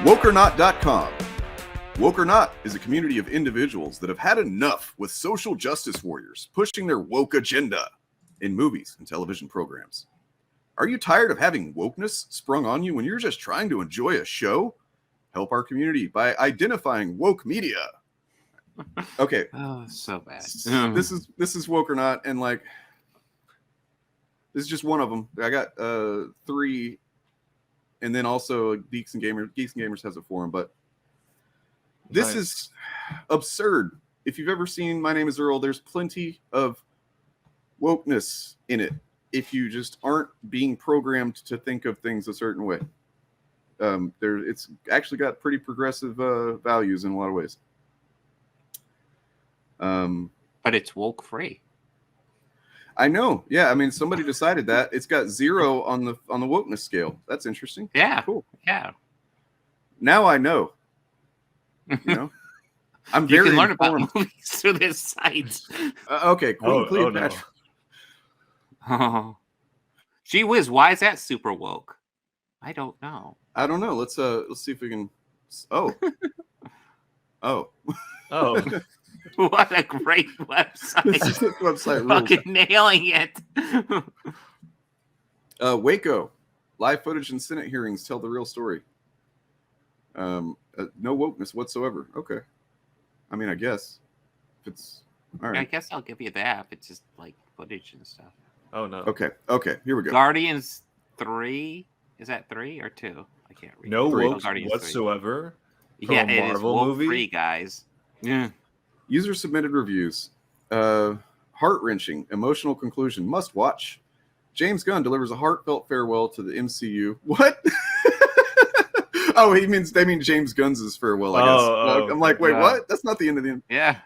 WokeOrNot.com. Woke or Not is a community of individuals that have had enough with social justice warriors pushing their woke agenda in movies and television programs. Are you tired of having wokeness sprung on you when you're just trying to enjoy a show? Help our community by identifying woke media. Okay. Oh, so bad. This is Woke or Not, and like this is just one of them. I got 3, and then also Geeks and Gamers has a forum, but this is absurd. If you've ever seen My Name is Earl, there's plenty of wokeness in it if you just aren't being programmed to think of things a certain way. It's actually got pretty progressive values in a lot of ways. But it's woke free. I know. Yeah, I mean, somebody decided that. It's got 0 on the wokeness scale. That's interesting. Yeah. Cool. Yeah. Now I know. You know, I'm you very can learn informed. about movies through this site. Okay, Queen Cleopatra. Oh, gee whiz! Why is that super woke? I don't know. Let's see if we can. Oh. What a great website! This website fucking nailing it. Waco, live footage and Senate hearings tell the real story. No wokeness whatsoever. Okay, I mean, I guess if it's all right. I guess I'll give you that. It's just like footage and stuff. Oh no. Okay, here we go. Guardians 3. Is that 3 or 2? I can't read. No 3. woke Guardians whatsoever. 3. Yeah, it is Marvel woke movie? free, guys. Yeah. User submitted reviews. Heart-wrenching, emotional conclusion. Must watch. James Gunn delivers a heartfelt farewell to the MCU. What? Oh, they mean James Gunn's farewell, I guess. I'm like, wait, what? That's not the end of the end. Yeah.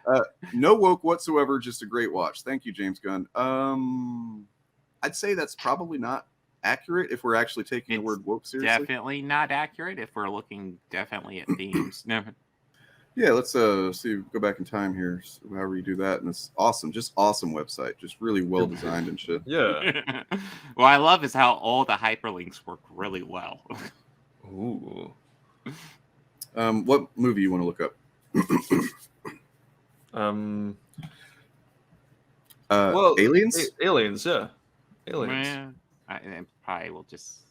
No woke whatsoever, just a great watch. Thank you, James Gunn. I'd say that's probably not accurate if we're actually taking the word woke seriously. Definitely not accurate if we're looking definitely at themes. No. Yeah, let's see. Go back in time here. So however you do that, and it's awesome, just awesome website, just really well designed and shit. Yeah. What I love is how all the hyperlinks work really well. Ooh. What movie you want to look up? Aliens. Aliens, yeah. Aliens. Man, I probably will just.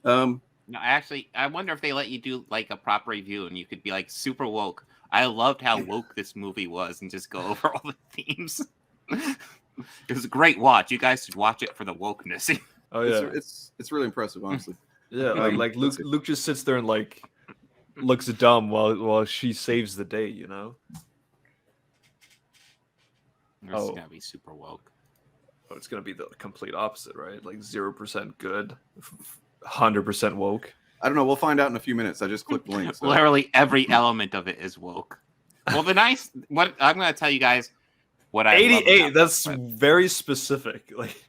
Um. No, actually, I wonder if they let you do like a proper review and you could be like super woke. I loved how woke this movie was and just go over all the themes. It was a great watch. You guys should watch it for the wokeness. Oh yeah, it's really impressive, honestly. Yeah, like Luke just sits there and like looks dumb while she saves the day, you know. This is gonna be super woke. Oh, it's gonna be the complete opposite, right? Like 0% good, 100% woke. I don't know. We'll find out in a few minutes. I just clicked the link. So. Literally every element of it is woke. Well, what I'm going to tell you guys what I 88. That's very specific. Like,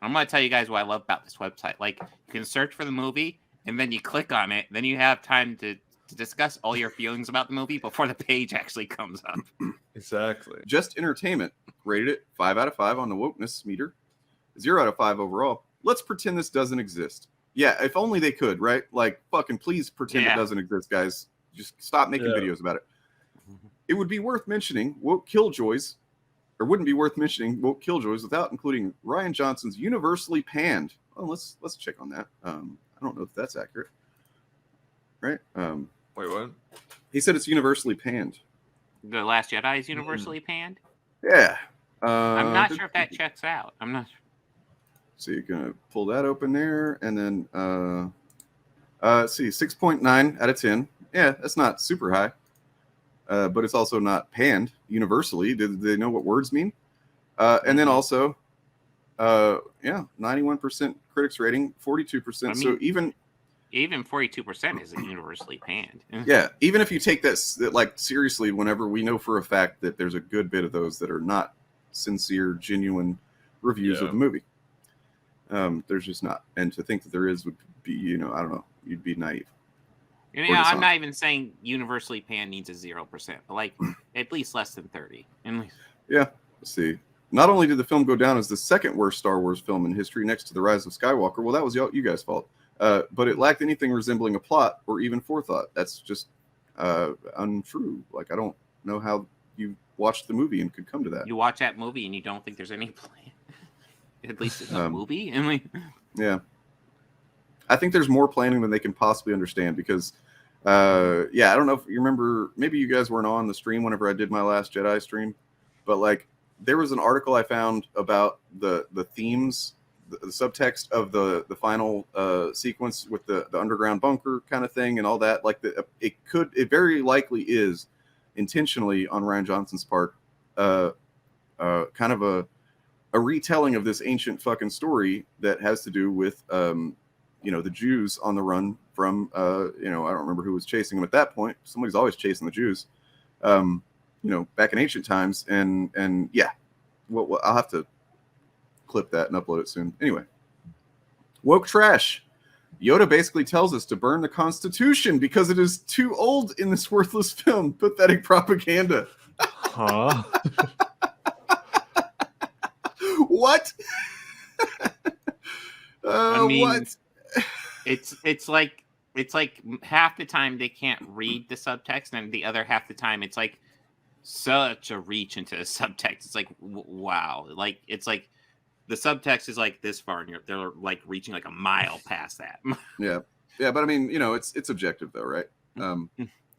I'm going to tell you guys what I love about this website. Like, you can search for the movie, and then you click on it. Then you have time to discuss all your feelings about the movie before the page actually comes up. Exactly. Just Entertainment rated it 5 out of 5 on the wokeness meter, 0 out of 5 overall. Let's pretend this doesn't exist. Yeah, if only they could, right? Like, fucking please pretend it doesn't exist, guys. Just stop making videos about it. It would be worth mentioning woke killjoys, or wouldn't be worth mentioning woke killjoys without including Ryan Johnson's universally panned. Oh, let's check on that. I don't know if that's accurate. Right? Wait, what? He said it's universally panned. The Last Jedi is universally panned? Yeah. I'm not sure if that checks out. I'm not sure. So you're going to pull that open there, and then let's see, 6.9 out of 10. Yeah, that's not super high, but it's also not panned universally. Do they know what words mean? And then also, 91% critics rating, 42%. I mean, so even 42% isn't universally panned. Yeah, even if you take that like seriously, whenever we know for a fact that there's a good bit of those that are not sincere, genuine reviews of the movie. There's just not, and to think that there is would be, I don't know, you'd be naive. I'm not even saying universally panned needs a 0%, but like at least less than 30. Yeah, let's see. Not only did the film go down as the second worst Star Wars film in history next to The Rise of Skywalker, well, that was you guys' fault. but it lacked anything resembling a plot or even forethought. That's just untrue. Like, I don't know how you watched the movie and could come to that. You watch that movie and you don't think there's any plan, at least in the movie. And like, yeah, I think there's more planning than they can possibly understand because, I don't know if you remember. Maybe you guys weren't on the stream whenever I did my Last Jedi stream, but like there was an article I found about the themes, the subtext of the final sequence with the underground bunker kind of thing and all that. Like it very likely is intentionally on Rian Johnson's part, kind of a retelling of this ancient fucking story that has to do with the Jews on the run from I don't remember who was chasing them at that point. Somebody's always chasing the Jews, back in ancient times. And yeah, well, I'll have to clip that and upload it soon. Anyway, woke trash. Yoda basically tells us to burn the Constitution because it is too old in this worthless film. Pathetic propaganda. Huh? What? I mean, what? it's like half the time they can't read the subtext, and the other half the time it's like such a reach into the subtext. It's like wow, like it's like the subtext is like this far, and they're like reaching like a mile past that. Yeah, but I mean, it's objective though, right?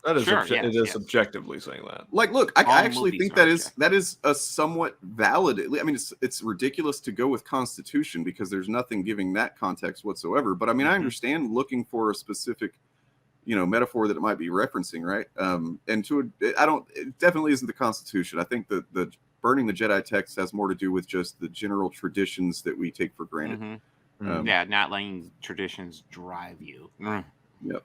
That is Sure, it is objectively saying that. Like, look, I actually think that objective. is a somewhat valid. I mean, it's ridiculous to go with Constitution because there's nothing giving that context whatsoever. But I mean, I understand looking for a specific, metaphor that it might be referencing, right? It definitely isn't the Constitution. I think that the burning the Jedi text has more to do with just the general traditions that we take for granted. Not letting traditions drive you. Yep.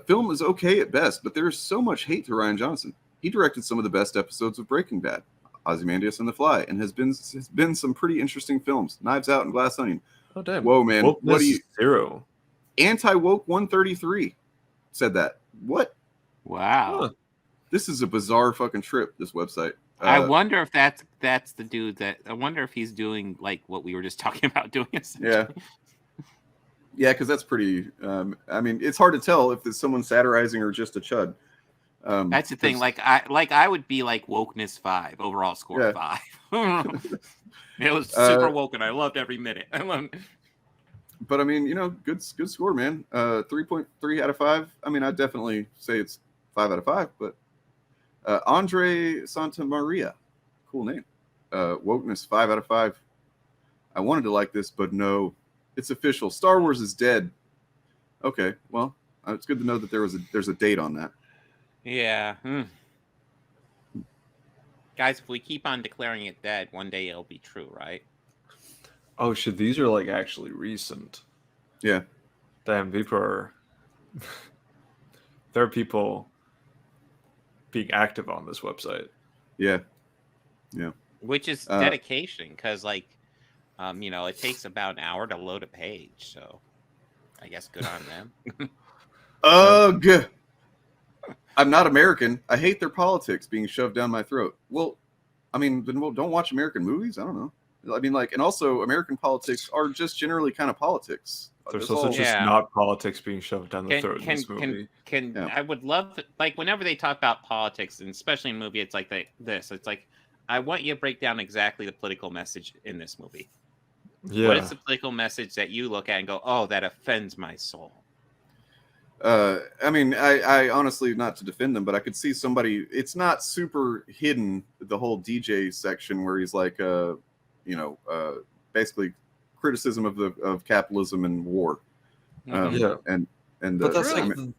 Film is okay at best, but there's so much hate to Rian Johnson. He directed some of the best episodes of Breaking Bad, Ozymandias and the Fly, and has been some pretty interesting films, Knives Out and Glass Onion. Oh damn! Whoa, man! Wokeness What do you? Zero. Anti-woke 133 said that. What? Wow. Huh. This is a bizarre fucking trip. This website. I wonder if that's the dude that. I wonder if he's doing like what we were just talking about doing. Yeah. Yeah, because that's pretty. I mean, it's hard to tell if it's someone satirizing or just a chud. That's the thing. Like I would be like wokeness 5 overall score 5. It was super woke and I loved every minute. But I mean, good score, man. 3.3 out of 5. I mean, I'd definitely say it's 5 out of 5. But Andre Santa Maria, cool name. Wokeness 5 out of 5. I wanted to like this, but no. It's official. Star Wars is dead. Okay, well, it's good to know that there's a date on that. Yeah. Guys, if we keep on declaring it dead, one day it'll be true, right? Oh shit! These are like actually recent. Yeah. Damn, people are. There are people being active on this website. Yeah. Which is dedication, because like. It takes about an hour to load a page, so I guess good on them. Ugh. I'm not American. I hate their politics being shoved down my throat. Well, I mean, then don't watch American movies. I don't know. I mean, like, and also American politics are just generally kind of politics. There's also just not politics being shoved down the throat in this movie. I would love to, like, whenever they talk about politics, and especially in a movie, it's like this. It's like, I want you to break down exactly the political message in this movie. Yeah. What is the political message that you look at and go, oh, that offends my soul? I mean, I honestly, not to defend them, but I could see somebody. It's not super hidden, the whole DJ section where he's like, basically criticism of capitalism and war. And but that's really?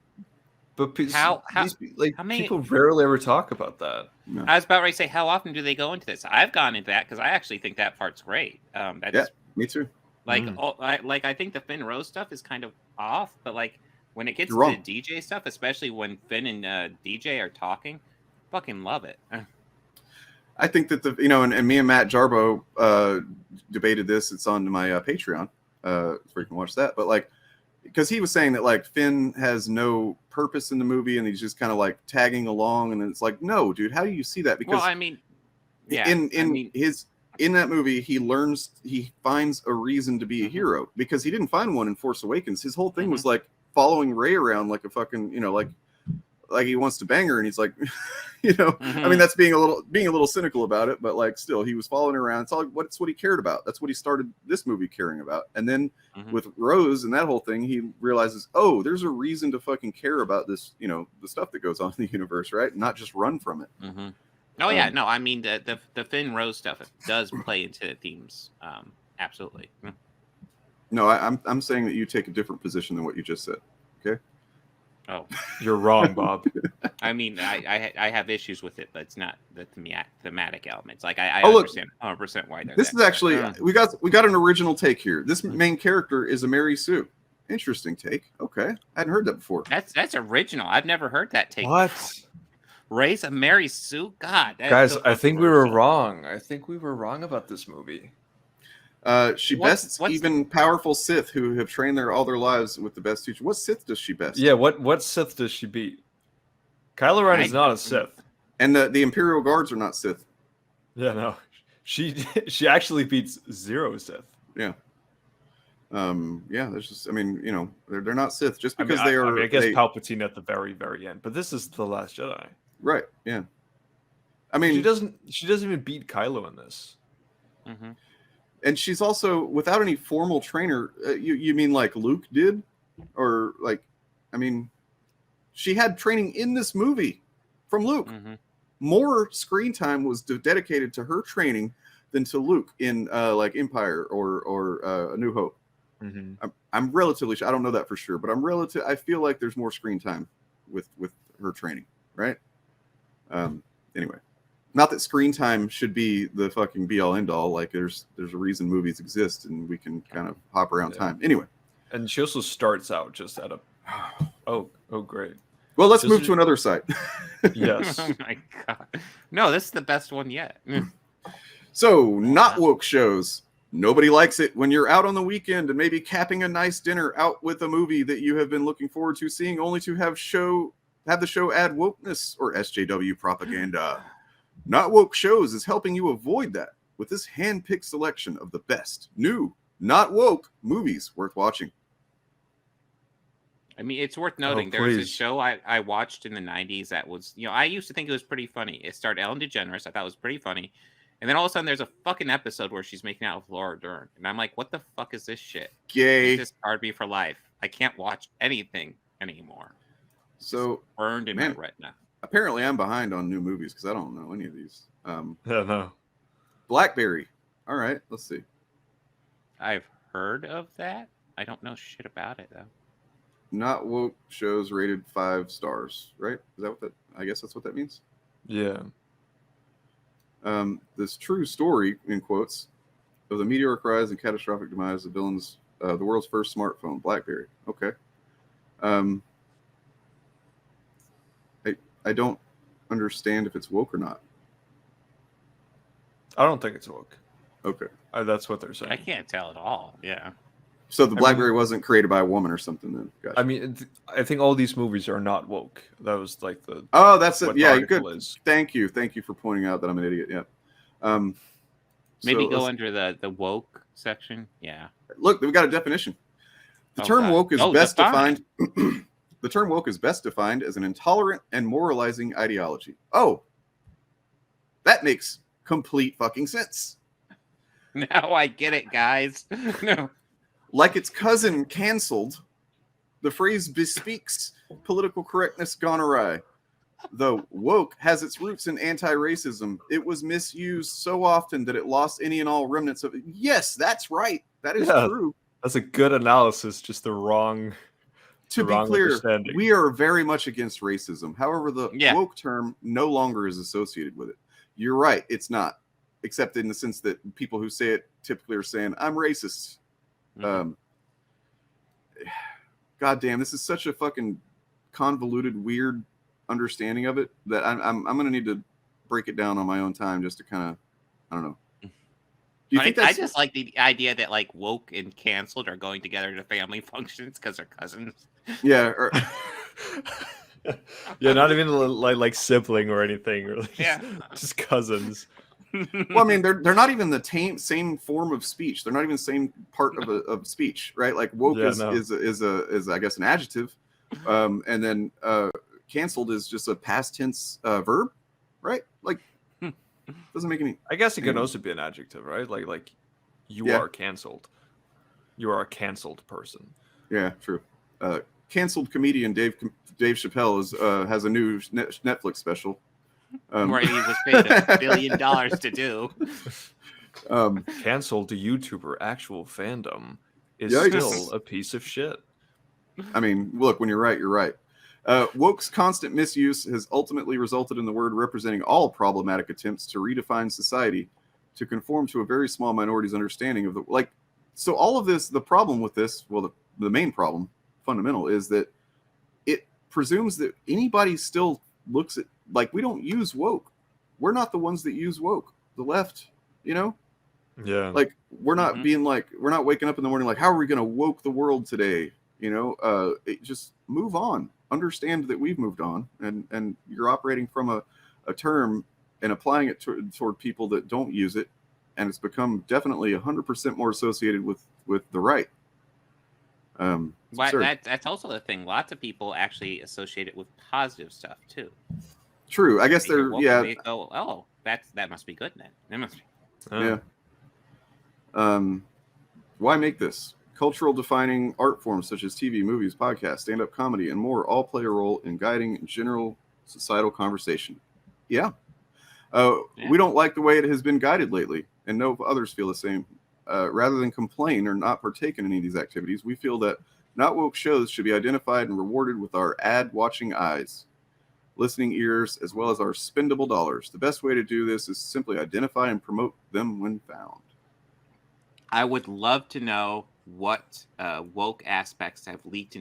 People rarely ever talk about that. No. I was about ready to say, how often do they go into this? I've gone into that because I actually think that part's great. Me too. Like, I think the Finn Rose stuff is kind of off, but like when it gets to the DJ stuff, especially when Finn and DJ are talking, fucking love it. I think that and me and Matt Jarbo debated this. It's on my Patreon, so you can watch that. But like, because he was saying that like Finn has no purpose in the movie and he's just kind of like tagging along, and it's like, no, dude, how do you see that? Because well, I mean, yeah, in his in that movie, he finds a reason to be a hero because he didn't find one in Force Awakens. His whole thing was like following Rey around like a fucking, like he wants to bang her, and he's like, I mean, that's being a little cynical about it, but like still, he was following her around. It's what he cared about. That's what he started this movie caring about. And then with Rose and that whole thing, he realizes, oh, there's a reason to fucking care about this, the stuff that goes on in the universe, right? And not just run from it. Oh yeah, no, I mean the Finn Rose stuff does play into the themes, absolutely. No, I'm saying that you take a different position than what you just said. Okay. Oh, you're wrong, Bob. I mean, I have issues with it, but it's not the thematic elements. Like I understand 100% why they're. This is actually we got an original take here. This main character is a Mary Sue. Interesting take. Okay, I hadn't heard that before. That's original. I've never heard that take. What? Raise a Mary Sue? God, guys, so I think we were wrong. I think we were wrong about this movie. She bests even powerful Sith who have trained all their lives with the best teacher. What Sith does she best? Yeah, what Sith does she beat? Kylo Ren is not a Sith, and the Imperial Guards are not Sith. Yeah, no, she actually beats 0 Sith. Yeah, yeah. There's just, I mean, they're not Sith just because they are. I guess Palpatine at the very, very end, but this is the Last Jedi, right? Yeah. I mean, she doesn't even beat Kylo in this. And she's also without any formal trainer. You mean like Luke did, or like, I mean, she had training in this movie from Luke. More screen time was dedicated to her training than to Luke in like Empire or A New Hope. I'm relatively sure. I don't know that for sure, but I feel like there's more screen time with her training, right? Anyway. Not that screen time should be the fucking be all end all. Like there's a reason movies exist and we can kind of hop around time. Anyway. And she also starts out just at a oh great. Well, let's move to another site. Yes. Oh my god. No, this is the best one yet. So, not woke shows. Nobody likes it when you're out on the weekend and maybe capping a nice dinner out with a movie that you have been looking forward to seeing, only to have the show add wokeness or SJW propaganda. Not Woke Shows is helping you avoid that with this hand-picked selection of the best, new, not woke movies worth watching. I mean, it's worth noting there was a show I watched in the 90s that was, I used to think it was pretty funny. It starred Ellen DeGeneres. I thought it was pretty funny. And then all of a sudden there's a fucking episode where she's making out with Laura Dern. And I'm like, what the fuck is this shit? Gay. This scarred me for life. I can't watch anything anymore. So burned in my retina. Apparently, I'm behind on new movies because I don't know any of these. Yeah, no. Blackberry. All right, let's see. I've heard of that. I don't know shit about it though. Not woke shows rated 5 stars, right? Is that what that? I guess that's what that means. Yeah. This true story, in quotes, of the meteoric rise and catastrophic demise of the world's first smartphone, BlackBerry. Okay. I don't understand if it's woke or not. I don't think it's woke. Okay. That's what they're saying. I can't tell at all. Yeah. So the BlackBerry wasn't created by a woman or something then? Gotcha. I mean, I think all these movies are not woke. That was like the... Oh, that's it. Yeah, good. Is. Thank you for pointing out that I'm an idiot. Yeah. Maybe go under the woke section. Yeah. Look, we've got a definition. The term woke is best defined... The term woke is best defined as an intolerant and moralizing ideology. Oh, that makes complete fucking sense. Now I get it, guys. No. Like its cousin canceled, the phrase bespeaks political correctness gone awry. Though woke has its roots in anti-racism, it was misused so often that it lost any and all remnants of it. Yes, that's right. That is true. That's a good analysis, just the wrong... To be clear, we are very much against racism. However, the woke term no longer is associated with it. You're right, it's not. Except in the sense that people who say it typically are saying, I'm racist. God damn, this is such a fucking convoluted, weird understanding of it that I'm going to need to break it down on my own time just to kind of, I don't know. Do you think I just like the idea that like woke and canceled are going together to family functions because they're cousins. Yeah. Yeah, not even like sibling or anything. Or just cousins. Well, I mean, they're not even the same form of speech. They're not even the same part of speech, right? Like woke is I guess an adjective, and then canceled is just a past tense verb, right? Like doesn't make any. I guess it can anyway. also be an adjective, right? Like you Yeah. are canceled. You are a canceled person. Yeah, true. Canceled comedian Dave Chappelle has a new Netflix special. Where he was paid $1 billion to do. Canceled YouTuber actual fandom is Yikes. still a piece of shit. I mean, look, when you're right, you're right. Woke's constant misuse has ultimately resulted in the word representing all problematic attempts to redefine society to conform to a very small minority's understanding of the like. So all of this, the problem with this, well, the main problem, fundamental, is that it presumes that anybody still looks at, like, we don't use woke. We're not the ones that use woke. The left, you know? Yeah. Like, we're not being like, we're not waking up in the morning like, how are we going to woke the world today? You know, just move on. Understand that we've moved on, and you're operating from a term and applying it toward people that don't use it, and it's become definitely 100% more associated with the right. That's also the thing. Lots of people actually associate it with positive stuff too. True. I guess they're They go, oh, that must be good then. That must be. Yeah. Why make this? Cultural defining art forms such as TV, movies, podcasts, stand-up comedy, and more all play a role in guiding general societal conversation. Yeah. We don't like the way it has been guided lately, and know if others feel the same. Rather than complain or not partake in any of these activities, we feel that not woke shows should be identified and rewarded with our ad-watching eyes, listening ears, as well as our spendable dollars. The best way to do this is simply identify and promote them when found. I would love to know what woke aspects have leaked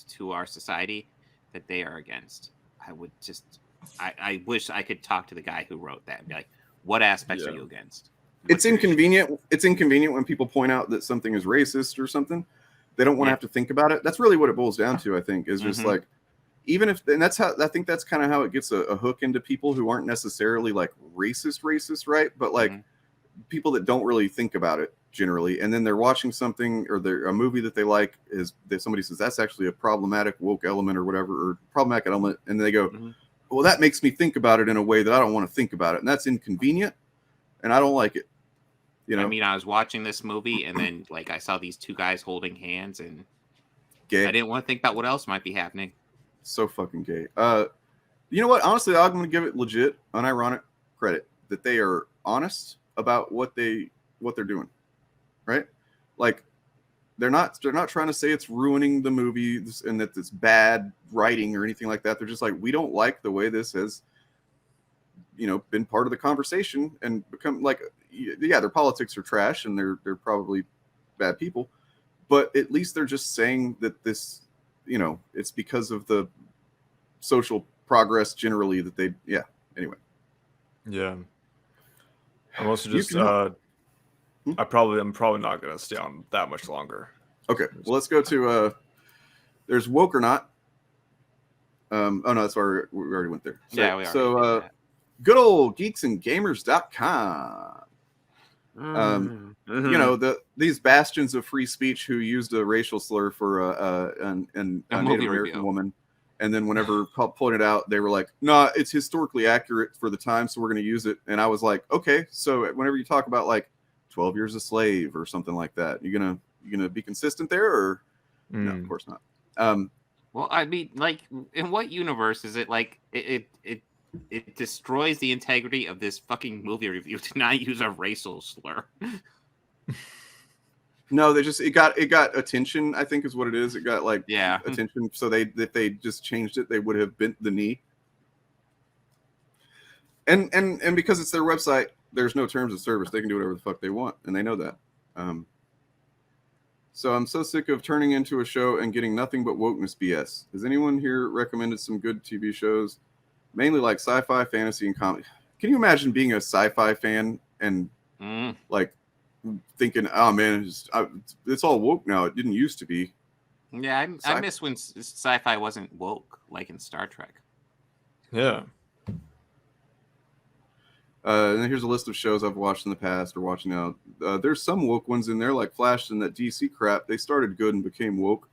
to our society that they are against. I wish I could talk to the guy who wrote that and be like, what aspects are you against? It's inconvenient. It's inconvenient when people point out that something is racist or something. They don't want to have to think about it. That's really what it boils down to, I think, is just like, even if, and that's how, I think that's kind of how it gets a hook into people who aren't necessarily like racist, right? But like people that don't really think about it generally. And then they're watching something or a movie that they like is that somebody says, that's actually a problematic woke element or whatever, or problematic element. And they go, well, that makes me think about it in a way that I don't want to think about it. And that's inconvenient. And I don't like it. You know? I mean, I was watching this movie and then like I saw these two guys holding hands and gay. I didn't want to think about what else might be happening. So fucking gay. You know what? Honestly, I'm going to give it legit, unironic credit that they are honest about what they're doing, right? Like they're not trying to say it's ruining the movie and that it's bad writing or anything like that. They're just like, we don't like the way this has, you know, been part of the conversation and become like, yeah, their politics are trash and they're probably bad people, but at least they're just saying that this, you know, it's because of the social progress generally that they, anyway. Yeah. I'm also just, I'm probably not going to stay on that much longer. Okay. Well, let's go to, there's Woke or Not. Oh no, that's why we already went there. So, yeah, we already did that. Good old geeksandgamers.com. You know, these bastions of free speech who used a racial slur for a Native American woman, and then whenever pointed out, they were like, "No, it's historically accurate for the time, so we're going to use it." And I was like, "Okay, so whenever you talk about like 12 years a slave or something like that, you gonna be consistent there, or no? Of course not." Well, I mean, like, in what universe is it like it destroys the integrity of this fucking movie review to not use a racial slur? No, it got attention, I think is what it is. It got like attention. So if they just changed it, they would have bent the knee. And because it's their website, there's no terms of service. They can do whatever the fuck they want, and they know that. So I'm so sick of turning into a show and getting nothing but wokeness BS. Has anyone here recommended some good TV shows? Mainly like sci-fi, fantasy, and comedy. Can you imagine being a sci-fi fan and like thinking, oh man, it's all woke now. It didn't used to be. Yeah, I miss when sci-fi wasn't woke, like in Star Trek. Yeah. And here's a list of shows I've watched in the past or watching now. There's some woke ones in there, like Flash and that DC crap. They started good and became woke.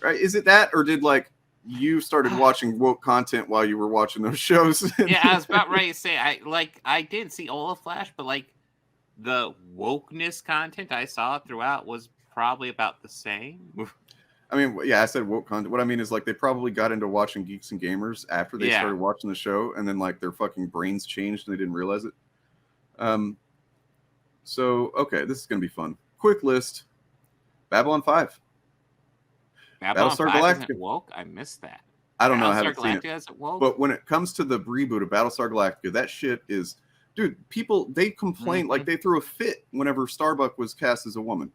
Right? Is it that, or did like you started watching woke content while you were watching those shows? Yeah, I was about ready to say I did see all of Flash, but like the wokeness content I saw throughout was probably about the same. I mean, yeah, I said woke content. What I mean is like they probably got into watching Geeks and Gamers after they started watching the show, and then like their fucking brains changed and they didn't realize it. So okay, this is gonna be fun. Quick list: Babylon 5. Babylon 5 isn't woke? I missed that. I don't know. I haven't haven't seen it. Isn't woke? But when it comes to the reboot of Battlestar Galactica, that shit is, dude. People they complain like they threw a fit whenever Starbuck was cast as a woman.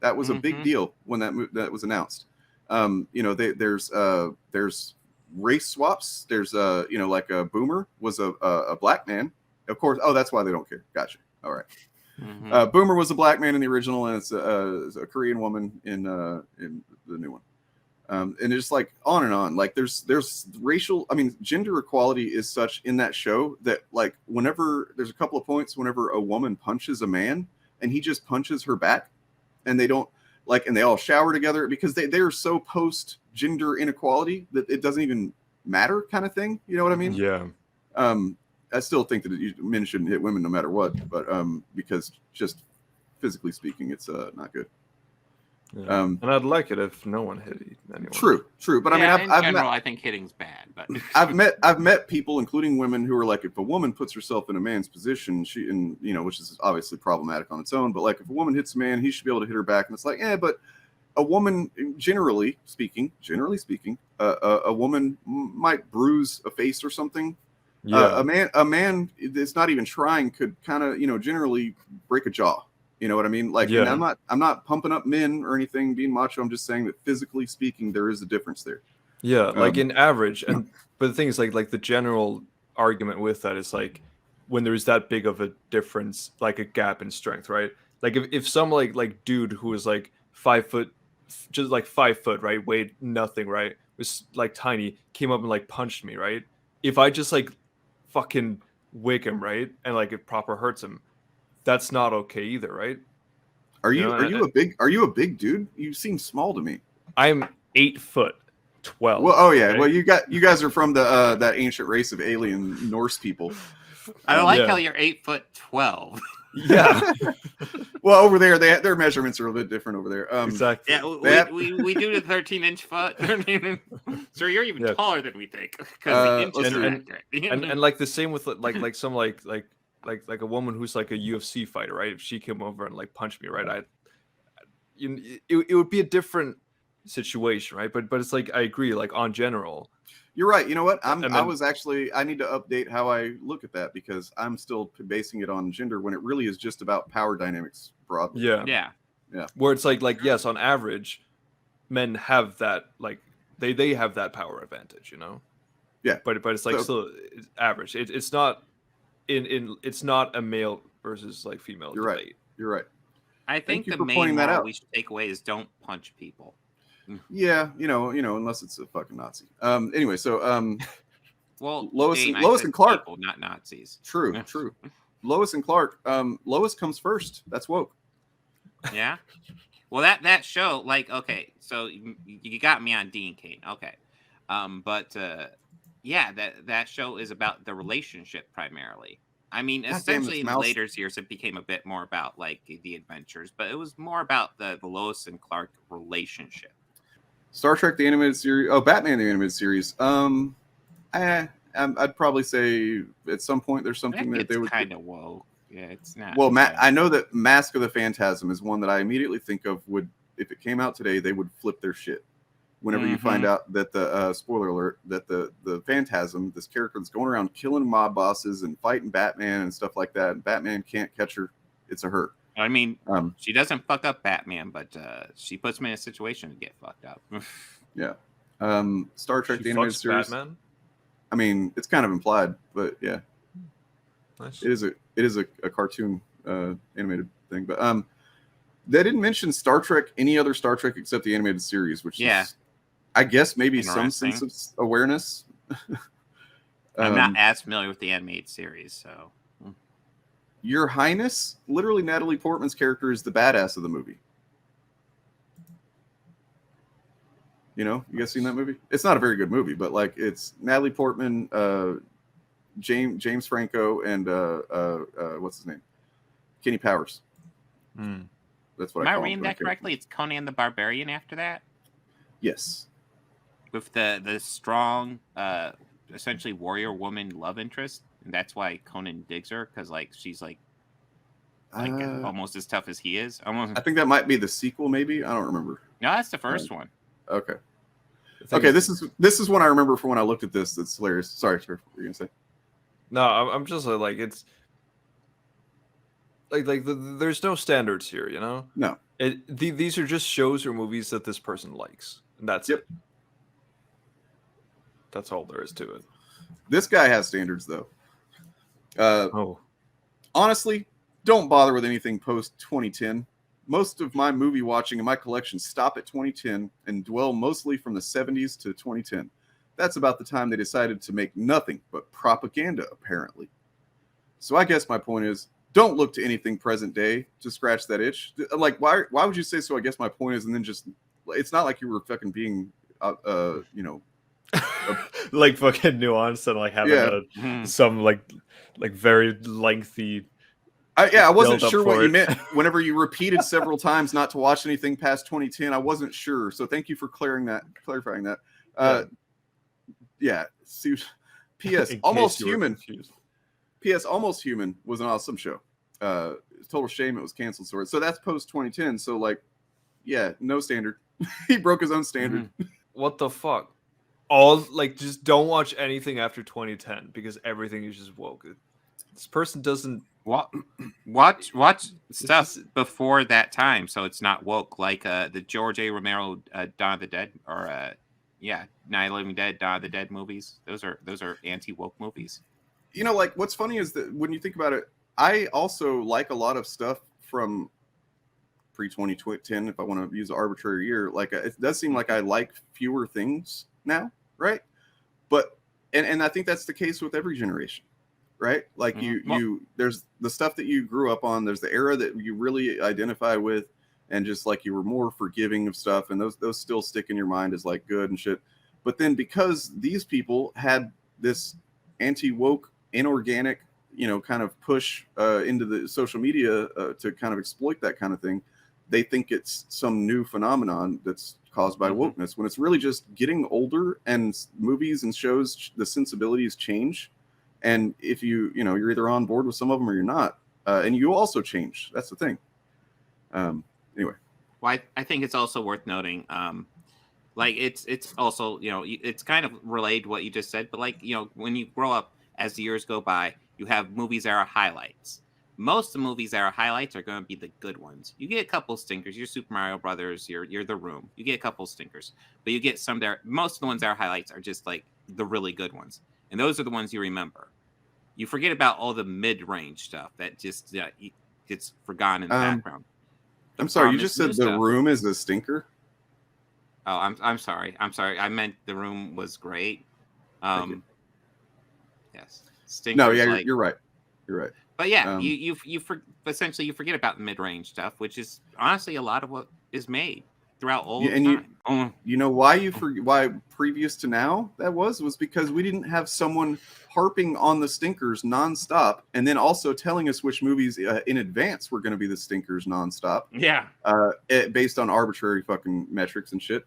That was a big deal when that was announced. You know, there's race swaps. There's like a Boomer was a black man. Of course. Oh, that's why they don't care. Gotcha. All right. Boomer was a black man in the original, and it's a Korean woman in the new one. And it's like on and on. Like there's racial, gender equality is such in that show that like whenever there's a couple of points whenever a woman punches a man and he just punches her back, and they don't like, and they all shower together because they're so post gender inequality that it doesn't even matter kind of thing. You know what I mean? Yeah. I still think that men shouldn't hit women no matter what, but because just physically speaking, it's not good. Yeah. And I'd like it if no one hit anyone. True. But yeah, I mean, in general, I think hitting's bad. But I've met people, including women, who are like, if a woman puts herself in a man's position, which is obviously problematic on its own. But like, if a woman hits a man, he should be able to hit her back. And it's like, but a woman, generally speaking, a woman might bruise a face or something. Yeah. A man that's not even trying could kind of, generally break a jaw. You know what I mean? Like, and I'm not pumping up men or anything, being macho. I'm just saying that physically speaking, there is a difference there. Yeah, like in average, but the thing is, like the general argument with that is like when there's that big of a difference, like a gap in strength, right? Like if some like dude who was like 5 foot, just like 5 foot, right, weighed nothing, right, was like tiny, came up and like punched me, right? If I just like fucking wig him, right, and like it proper hurts him. That's not okay either, right? Are you a big dude? You seem small to me. I'm 8'12". Well, oh yeah. Okay? Well, you guys are from the that ancient race of alien Norse people. I like how you're 8'12". Yeah. Well, over there, their measurements are a bit different over there. Exactly. Yeah, we do the 13-inch foot. So you're even taller than we think because the inches are accurate. And like the same with like some like a woman who's like a UFC fighter, right? If she came over and like punched me, right, it would be a different situation, right? But it's like I agree, like on general. You're right. You know what? I need to update how I look at that because I'm still basing it on gender when it really is just about power dynamics broadly. Yeah. Where it's like yes, on average, men have that like they have that power advantage, you know. Yeah. But it's like still it's average. It's not. It's not a male versus like female debate. You're right. I think the main moral we should take away is don't punch people. Yeah, unless it's a fucking Nazi. Anyway, so well, Lois and Clark, people, not Nazis. True. Lois and Clark. Lois comes first. That's woke. Yeah. Well, that show, like, okay, so you got me on Dean Cain, okay, but. Yeah, that show is about the relationship primarily. I mean, essentially in the later years, it became a bit more about like the adventures, but it was more about the Lois and Clark relationship. Star Trek the animated series. Oh, Batman the animated series. I'd probably say at some point there's something that they would kind of woke. Yeah, it's not. Well, I know that Mask of the Phantasm is one that I immediately think of. If it came out today, they would flip their shit. Whenever you find out that the spoiler alert, that the Phantasm, this character that's going around killing mob bosses and fighting Batman and stuff like that, and Batman can't catch her, it's a her. I mean, she doesn't fuck up Batman, but she puts him in a situation to get fucked up. Yeah. Star Trek the animated series. Batman? I mean, it's kind of implied, but yeah. Nice. It is a cartoon animated thing, but they didn't mention Star Trek, any other Star Trek except the animated series, which is, I guess, maybe some sense of awareness. I'm not as familiar with the animated series, so. Your Highness, literally Natalie Portman's character is the badass of the movie. You know, you guys seen that movie? It's not a very good movie, but like it's Natalie Portman, James Franco, and what's his name? Kenny Powers. That's what Am I I call him. reading that correctly? It's Conan the Barbarian after that? Yes. With the strong, essentially warrior woman love interest. And that's why Conan digs her, because like she's like almost as tough as he is. Almost. I think that might be the sequel, maybe. I don't remember. No, that's the first one. Okay. Okay, this is one I remember from when I looked at this. That's hilarious. Sorry, what were you gonna say? No, I'm just like it's like there's no standards here, you know. No. These are just shows or movies that this person likes, and that's it. That's all there is to it. This guy has standards, though. Honestly, don't bother with anything post 2010. Most of my movie watching in my collection stop at 2010 and dwell mostly from the 70s to 2010. That's about the time they decided to make nothing but propaganda, apparently. So I guess my point is, don't look to anything present day to scratch that itch. Like, why would you say so? I guess my point is, and then just, it's not like you were fucking being, you know, like fucking nuanced and like having some like very lengthy. I wasn't sure what you meant whenever you repeated several times not to watch anything past 2010. I wasn't sure, so thank you for clarifying that. Yeah. See, P.S. Almost Human. P.S. Almost Human was an awesome show. Total shame it was canceled. So that's post 2010. So like, yeah, no standard. He broke his own standard. What the fuck? All like just don't watch anything after 2010 because everything is just woke. This person doesn't watch stuff before that time, so it's not woke. Like the George A. Romero Dawn of the Dead, or Night of the Living Dead, Dawn of the Dead movies. Those are anti-woke movies. You know, like what's funny is that when you think about it, I also like a lot of stuff from pre-2010. If I want to use an arbitrary year, like it does seem like I like fewer things now, right? But and I think that's the case with every generation. Right? Like there's the stuff that you grew up on. There's the era that you really identify with, and just like you were more forgiving of stuff, and those still stick in your mind as like good and shit. But then because these people had this anti-woke, inorganic, you know, kind of push into the social media to kind of exploit that kind of thing, they think it's some new phenomenon that's caused by wokeness, when it's really just getting older and movies and shows, the sensibilities change. And if you're either on board with some of them or you're not, and you also change. That's the thing. Anyway. Well, I think it's also worth noting, like it's also, you know, it's kind of relayed what you just said, but like, you know, when you grow up, as the years go by, you have movies that are highlights. Most of the movies that are highlights are going to be the good ones. You get a couple stinkers. Your Super Mario Brothers, your The Room. You get a couple stinkers, but you get some there. Most of the ones that are highlights are just like the really good ones. And those are the ones you remember. You forget about all the mid-range stuff that just gets forgotten in the background. I'm sorry, you just said The Room is a stinker? Oh, I'm sorry. I meant The Room was great. Yes. Stinkers, no, yeah, you're right. You're right. But yeah, you essentially you forget about the mid-range stuff, which is honestly a lot of what is made throughout all time. You know why why previous to now that was because we didn't have someone harping on the stinkers nonstop and then also telling us which movies in advance were going to be the stinkers nonstop. Yeah. Based on arbitrary fucking metrics and shit.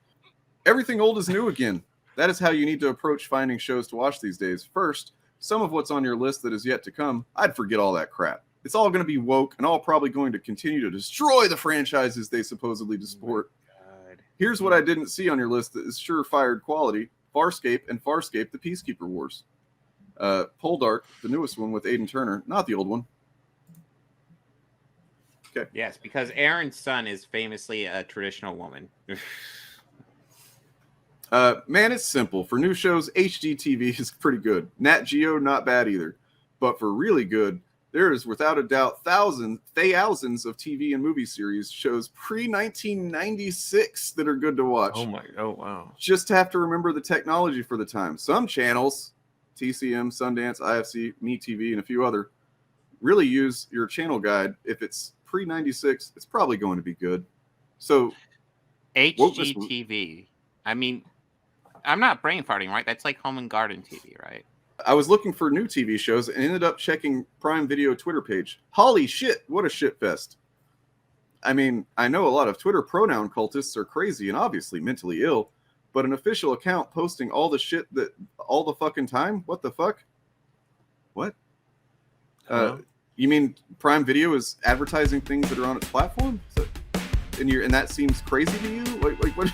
Everything old is new again. That is how you need to approach finding shows to watch these days. First, some of what's on your list that is yet to come, I'd forget all that crap. It's all going to be woke and all probably going to continue to destroy the franchises they supposedly support. Here's what I didn't see on your list that is surefire quality: Farscape and Farscape: The Peacekeeper Wars. Poldark, the newest one with Aidan Turner, not the old one. Okay. Yes, because Aaron's son is famously a traditional woman. Man, it's simple. For new shows, HGTV is pretty good. Nat Geo, not bad either. But for really good, there is without a doubt thousands of TV and movie series shows pre-1996 that are good to watch. Oh wow. Just have to remember the technology for the time. Some channels, TCM, Sundance, IFC, MeTV, and a few other, really use your channel guide. If it's pre-96, it's probably going to be good. So HGTV. I mean, I'm not brain farting, right? That's like Home and Garden TV, right? I was looking for new TV shows and ended up checking Prime Video Twitter page. Holy shit, what a shit fest. I mean, I know a lot of Twitter pronoun cultists are crazy and obviously mentally ill, but an official account posting all the shit that all the fucking time? What the fuck? What? You mean Prime Video is advertising things that are on its platform? And that seems crazy to you? Like what?